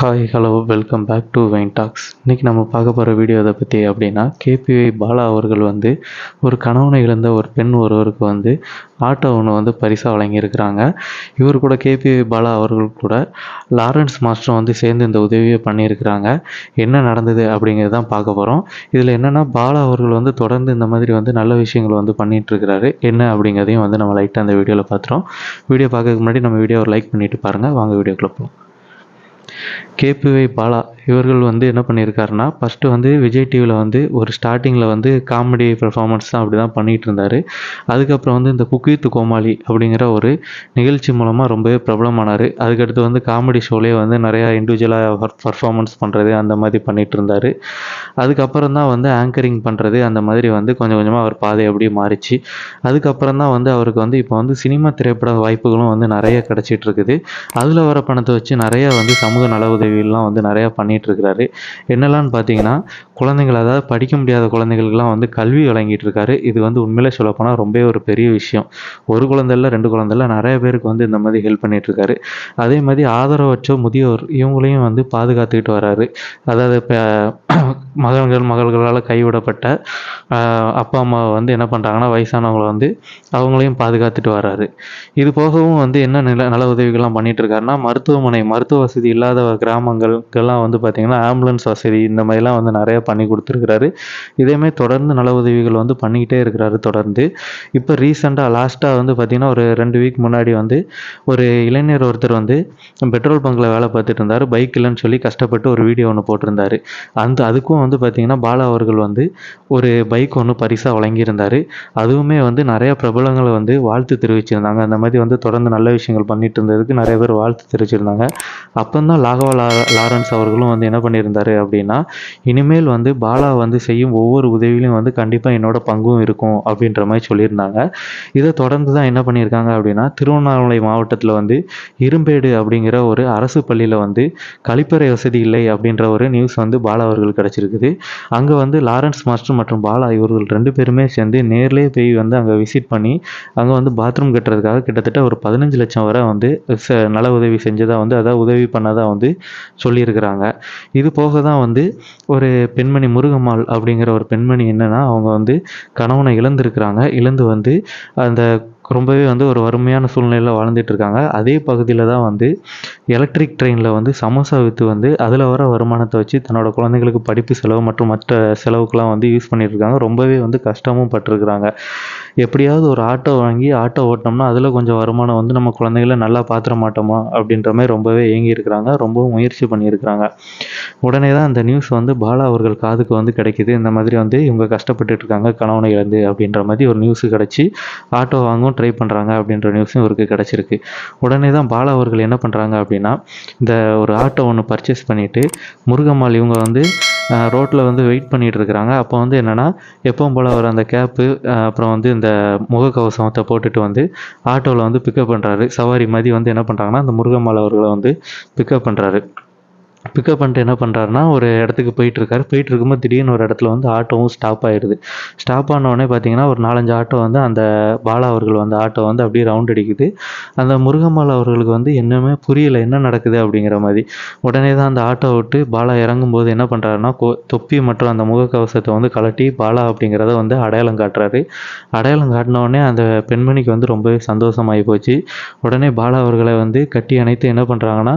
Hi hello welcome back to wine talks. இன்றைக்கி நம்ம பார்க்க போகிற வீடியோ எதை பற்றி அப்படின்னா, கேபிஒய் பாலா அவர்கள் ஒரு கணவனை இழந்த ஒரு பெண் ஒருவருக்கு ஆட்டோ ஒன்று பரிசாக வழங்கியிருக்கிறாங்க. இவர் கூட கேபிஒய் பாலா அவர்கள் கூட லாரன்ஸ் மாஸ்டரும் சேர்ந்து இந்த உதவியை பண்ணியிருக்கிறாங்க. என்ன நடந்தது அப்படிங்கிறது தான் பார்க்க போகிறோம். இதில் என்னென்னா, பாலா அவர்கள் தொடர்ந்து இந்த மாதிரி நல்ல விஷயங்கள் பண்ணிகிட்ருக்கிறாரு. என்ன அப்படிங்கிறதையும் நம்ம லைட்டாக அந்த வீடியோவில் பார்த்துறோம். வீடியோ பார்க்கறதுக்கு முன்னாடி நம்ம வீடியோவை லைக் பண்ணிவிட்டு பாருங்கள். வாங்க வீடியோக்குள்ளே போகலாம். கேபிஒய் பாலா இவர்கள் என்ன பண்ணியிருக்காருன்னா, ஃபஸ்ட்டு விஜய் டிவியில் ஒரு ஸ்டார்டிங்கில் காமெடி பெர்ஃபார்மன்ஸ் தான் அப்படி தான் பண்ணிகிட்டு இருந்தார். அதுக்கப்புறம் இந்த குக் வித் கோமாளி அப்படிங்கிற ஒரு நிகழ்ச்சி மூலமாக ரொம்பவே பிரபலமானார். அதுக்கடுத்து காமெடி ஷோலேயே நிறையா இண்டிவிஜுவலாக பர்ஃபார்மன்ஸ் பண்ணுறது அந்த மாதிரி பண்ணிகிட்டு இருந்தார். அதுக்கப்புறம் தான் ஆங்கரிங் பண்ணுறது அந்த மாதிரி கொஞ்சம் கொஞ்சமாக அவர் பாதை அப்படியே மாறிச்சு. அதுக்கப்புறம் தான் அவருக்கு இப்போ சினிமா திரைப்பட வாய்ப்புகளும் நிறைய கிடச்சிட்டு இருக்குது. அதில் வர பணத்தை வச்சு நிறையா சமூக நல உதவியெல்லாம் நிறையா பண்ணிகிட்ருக்கிறாரு. என்னெல்லாம்னு பார்த்தீங்கன்னா, குழந்தைகள், அதாவது படிக்க முடியாத குழந்தைகளுக்கெல்லாம் கல்வி வழங்கிட்டு இருக்காரு. இது உண்மையிலே சொல்லப்போனால் ரொம்பவே ஒரு பெரிய விஷயம். ஒரு குழந்தை இல்லை, 2 குழந்தை இல்லை, நிறைய பேருக்கு இந்த மாதிரி ஹெல்ப் பண்ணிகிட்ருக்காரு. அதே மாதிரி ஆதரவற்ற முதியோர் இவங்களையும் பாதுகாத்துக்கிட்டு வராரு. அதாவது இப்போ மகள்களால் கைவிடப்பட்ட அப்பா அம்மா என்ன பண்ணுறாங்கன்னா, வயசானவங்களை அவங்களையும் பாதுகாத்துட்டு வராரு. இது போகவும் என்ன நல உதவிகள்லாம் பண்ணிகிட்ருக்காருன்னா, மருத்துவ வசதி இல்லாத கிராமங்களுக்கெல்லாம் பார்த்திங்கன்னா ஆம்புலன்ஸ் வசதி இந்த மாதிரிலாம் நிறையா பண்ணி கொடுத்துருக்குறாரு. இதேமாதிரி தொடர்ந்து நல உதவிகள் பண்ணிக்கிட்டே இருக்கிறாரு தொடர்ந்து. இப்போ ரீசெண்டாக லாஸ்ட்டாக பார்த்திங்கன்னா ஒரு 2 வீக் முன்னாடி ஒரு இளைஞர் ஒருத்தர் பெட்ரோல் பங்கில் வேலை பார்த்துட்டு இருந்தார். பைக் இல்லைன்னு சொல்லி கஷ்டப்பட்டு ஒரு வீடியோ ஒன்று போட்டிருந்தார். அதுக்கும் பார்த்திங்கன்னா பாலா அவர்கள் ஒரு பைக் ஒன்று பரிசாக வழங்கியிருந்தார். அதுவுமே நிறைய பிரபலங்களை வாழ்த்து தெரிவிச்சிருந்தாங்க. அந்த மாதிரி தொடர்ந்து நல்ல விஷயங்கள் பண்ணிட்டு இருந்ததுக்கு நிறைய பேர் வாழ்த்து தெரிவிச்சிருந்தாங்க. அப்போ தான் லாரன்ஸ் அவர்களும் என்ன பண்ணியிருந்தாரு அப்படின்னா, இனிமேல் பாலா செய்யும் ஒவ்வொரு உதவியிலும் கண்டிப்பாக என்னோட பங்கும் இருக்கும் அப்படின்ற மாதிரி சொல்லியிருந்தாங்க. இதை தொடர்ந்து தான் என்ன பண்ணியிருக்காங்க அப்படின்னா, திருவண்ணாமலை மாவட்டத்தில் இரும்பேடு அப்படிங்கிற ஒரு அரசு பள்ளியில் கழிப்பறை வசதி இல்லை அப்படின்ற ஒரு நியூஸ் பாலா அவர்கள் கிடச்சிருக்குது. அங்கே லாரன்ஸ் மாஸ்டர் மற்றும் பாலா இவர்கள் 2 பேருமே சேர்ந்து நேர்லேயே போய் அங்கே விசிட் பண்ணி அங்கே பாத்ரூம் கட்டுறதுக்காக கிட்டத்தட்ட ஒரு 15 லட்சம் வரை நல உதவி செஞ்சதாக அதாவது உதவி பண்ணதாக சொல்லியிருக்கிறாங்க. இது போக தான் ஒரு பெண்மணி முருகம்மாள் அப்படிங்கிற ஒரு பெண்மணி என்னென்னா, அவங்க கணவனை இழந்திருக்கிறாங்க. இழந்து அந்த ரொம்பவே ஒரு வறுமையான சூழ்நிலையில் வாழ்ந்துட்டு இருக்காங்க. அதே பகுதியில் தான் எலக்ட்ரிக் ட்ரெயினில் சமோசா விற்று அதில் வர வருமானத்தை வச்சு தன்னோட குழந்தைங்களுக்கு படிப்பு செலவு மற்றும் மற்ற செலவுக்கெல்லாம் யூஸ் பண்ணிட்டு இருக்காங்க. ரொம்பவே கஷ்டமும் பட்டிருக்கிறாங்க. எப்படியாவது ஒரு ஆட்டோ வாங்கி ஆட்டோ ஓட்டினோம்னா அதில் கொஞ்சம் வருமானம் நம்ம குழந்தைகளை நல்லா பார்த்துட மாட்டோமா அப்படின்ற மாதிரி ரொம்பவே ஏங்கி இருக்கிறாங்க. ரொம்பவும் முயற்சி பண்ணியிருக்கிறாங்க. உடனே தான் அந்த நியூஸ் பாலா அவர்கள் காதுக்கு கிடைக்கிது. இந்த மாதிரி இவங்க கஷ்டப்பட்டுட்டு இருக்காங்க கணவனை இழந்து அப்படின்ற மாதிரி ஒரு நியூஸு கிடச்சி ஆட்டோ வாங்கவும் ட்ரை பண்ணுறாங்க அப்படின்ற நியூஸும் இவருக்கு கிடச்சிருக்கு. உடனே தான் பாலா அவர்கள் என்ன பண்ணுறாங்க அப்படின்னா, இந்த ஒரு ஆட்டோ ஒன்று பர்ச்சேஸ் பண்ணிவிட்டு முருகம்மாள் இவங்க ரோட்டில் வெயிட் பண்ணிகிட்டு இருக்கிறாங்க. அப்போ என்னென்னா, எப்பவும் போல் அவர் அந்த கேப்பு அப்புறம் இந்த முகக்கவசத்தை போட்டுட்டு ஆட்டோவில் பிக்கப் பண்ணுறாரு. சவாரி மாதிரி என்ன பண்ணுறாங்கன்னா, அந்த முருகம்மாள் அவர்களை பிக்கப் பண்ணுறாரு. பிக்கப் பண்ணிட்டு என்ன பண்ணுறாருன்னா, ஒரு இடத்துக்கு போயிட்டுருக்காரு. போயிட்டுருக்கும்போது திடீர்னு ஒரு இடத்துல ஆட்டோவும் ஸ்டாப் ஆகிடுது. ஸ்டாப் ஆனோடனே பார்த்தீங்கன்னா, ஒரு 4-5 ஆட்டோ அந்த பாலா அவர்கள் ஆட்டோ அப்படியே ரவுண்ட் அடிக்குது. அந்த முருகம்மாள் அவர்களுக்கு என்னமே புரியலை, என்ன நடக்குது அப்படிங்கிற மாதிரி. உடனே தான் அந்த ஆட்டோ விட்டு பாலா இறங்கும்போது என்ன பண்ணுறாருன்னா, தொப்பி மற்றும் அந்த முகக்கவசத்தை கழட்டி பாலா அப்படிங்கிறத அடையாளம் காட்டுறாரு. அடையாளம் காட்டினோடனே அந்த பெண்மணிக்கு ரொம்பவே சந்தோஷமாகி போச்சு. உடனே பாலா அவர்களை கட்டி அணைத்து என்ன பண்ணுறாங்கன்னா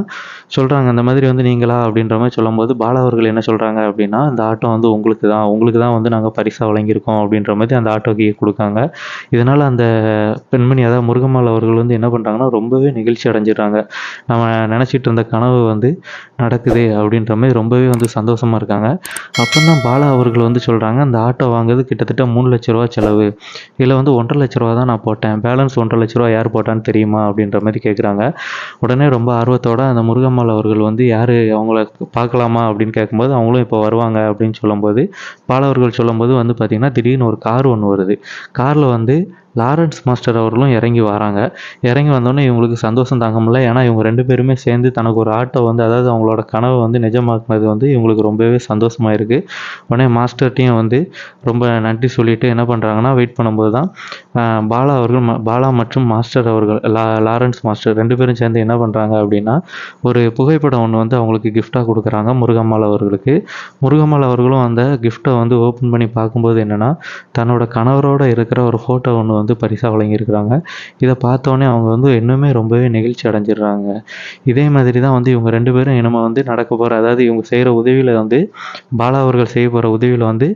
சொல்கிறாங்க, அந்த மாதிரி நீங்களா அப்படின்ற மாதிரி சொல்லும்போது பாலா அவர்கள் என்ன சொல்கிறாங்க அப்படின்னா, இந்த ஆட்டோ உங்களுக்கு தான் நாங்கள் பரிசாக வழங்கியிருக்கோம் அப்படின்ற மாதிரி அந்த ஆட்டோக்கு கொடுக்காங்க. இதனால் அந்த பெண்மணி, அதாவது முருகம்மாள் அவர்கள் என்ன பண்ணுறாங்கன்னா, ரொம்பவே நிகழ்ச்சி அடைஞ்சிடுறாங்க. நம்ம நினச்சிட்டு இருந்த கனவு நடக்குது அப்படின்ற மாதிரி ரொம்பவே சந்தோஷமாக இருக்காங்க. அப்போ தான் பாலா அவர்கள் சொல்கிறாங்க, அந்த ஆட்டோ வாங்குறது கிட்டத்தட்ட 3 லட்ச ரூபா செலவு. இதில் 1.5 லட்ச ரூபா தான் நான் போட்டேன், பேலன்ஸ் 1.5 லட்ச ரூபா யார் போட்டான்னு தெரியுமா அப்படின்ற மாதிரி கேட்குறாங்க. உடனே ரொம்ப ஆர்வத்தோடு அந்த முருகம்மாள் அவர்கள் யார் அவங்கள பார்க்கலாமா அப்படின்னு கேட்கும்போது, அவங்களும் இப்போ வருவாங்க அப்படின்னு சொல்லும்போது, பாலா அவர்கள் சொல்லும்போது பார்த்திங்கன்னா, திடீர்னு ஒரு கார் ஒன்று வருது. காரில் லாரன்ஸ் மாஸ்டர் அவர்களும் இறங்கி வராங்க. இறங்கி வந்தோடனே இவங்களுக்கு சந்தோஷம் தாங்க முடியல. ஏன்னா இவங்க 2 பேருமே சேர்ந்து தனக்கு ஒரு ஆட்டை வந்து அதாவது அவங்களோட கனவை வந்து நிஜமாக்குனது வந்து இவங்களுக்கு ரொம்பவே சந்தோஷமா இருக்கு. உடனே மாஸ்டர்ட்டயும் வந்து ரொம்ப நன்றி சொல்லிட்டு என்ன பண்ணுறாங்கன்னா, வெயிட் பண்ணும்போது தான் பாலா மற்றும் மாஸ்டர் அவர்கள் லாரன்ஸ் மாஸ்டர் 2 பேரும் சேர்ந்து என்ன பண்ணுறாங்க அப்படின்னா, ஒரு புகைப்படம் ஒன்று வந்து அவங்களுக்கு கிஃப்டாக கொடுக்குறாங்க முருகம்மாள் அவர்களுக்கு. முருகம்மாள் அவர்களும் அந்த கிஃப்ட்டை வந்து ஓப்பன் பண்ணி பார்க்கும்போது என்னென்னா, தன்னோட கணவரோட இருக்கிற ஒரு ஃபோட்டோ ஒன்று வந்து பரிசாக வழங்கியிருக்கிறாங்க. இதை பார்த்தோன்னே அவங்க வந்து இன்னுமே ரொம்பவே நெகிழ்ச்சி அடைஞ்சிடுறாங்க. இதே மாதிரி தான் வந்து இவங்க 2 பேரும் இனிமே வந்து நடக்க போகிற அதாவது இவங்க செய்கிற உதவியில் வந்து பாலா அவர்கள் செய்ய போகிற உதவியில் வந்து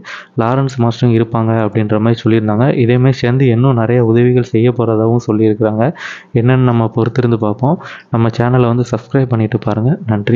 லாரன்ஸ் மாஸ்டரும் இருப்பாங்க அப்படின்ற மாதிரி சொல்லியிருந்தாங்க. இதேமாதிரி சேர்ந்து இன்னும் நிறைய உதவிகள் செய்ய போகிறதாகவும் சொல்லியிருக்கிறாங்க. என்னென்னு நம்ம பொறுத்திருந்து பார்ப்போம். நம்ம சேனலை வந்து சப்ஸ்கிரைப் பண்ணிட்டு பாருங்கள். நன்றி.